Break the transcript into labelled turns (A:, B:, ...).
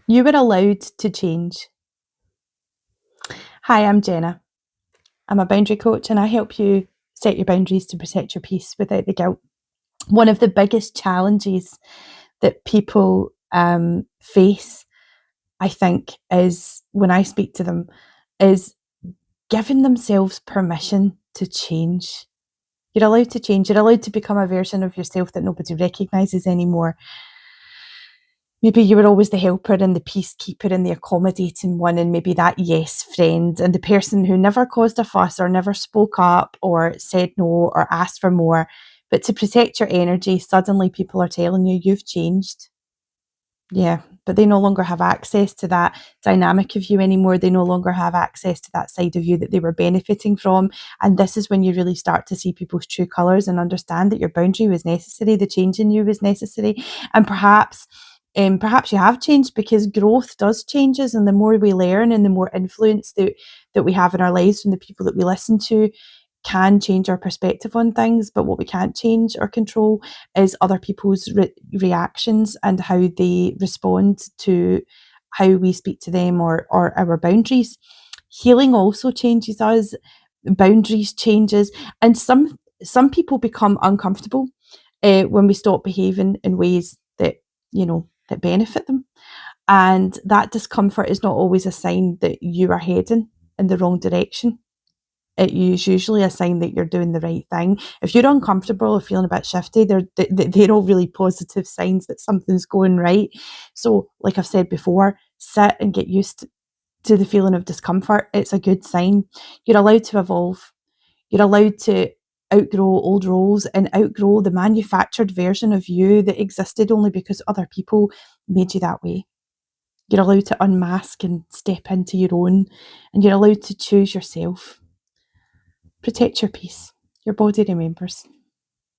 A: You were allowed to change. Hi, I'm Jenna. I'm a boundary coach and I help you set your boundaries to protect your peace without the guilt. One of the biggest challenges that people face, I think, is when I speak to them, is giving themselves permission to change. You're allowed to change. You're allowed to become a version of yourself that nobody recognises anymore. Maybe you were always the helper and the peacekeeper and the accommodating one, and maybe that yes friend and the person who never caused a fuss or never spoke up or said no or asked for more. But to protect your energy, suddenly people are telling you you've changed. Yeah, but they no longer have access to that dynamic of you anymore. They no longer have access to that side of you that they were benefiting from. And this is when you really start to see people's true colours and understand that your boundary was necessary, the change in you was necessary. And perhaps you have changed because growth does changes, and the more we learn and the more influence that we have in our lives from the people that we listen to can change our perspective on things. But what we can't change or control is other people's reactions and how they respond to how we speak to them, or our boundaries. Healing also changes us, boundaries changes, and some people become uncomfortable when we stop behaving in ways that that benefit them. And that discomfort is not always a sign that you are heading in the wrong direction. It is usually a sign that you're doing the right thing. If you're uncomfortable or feeling a bit shifty, they're all really positive signs that something's going right. So, like I've said before, sit and get used to the feeling of discomfort. It's a good sign. You're allowed to evolve. You're allowed to outgrow old roles and outgrow the manufactured version of you that existed only because other people made you that way. You're allowed to unmask and step into your own, and you're allowed to choose yourself. Protect your peace. Your body remembers.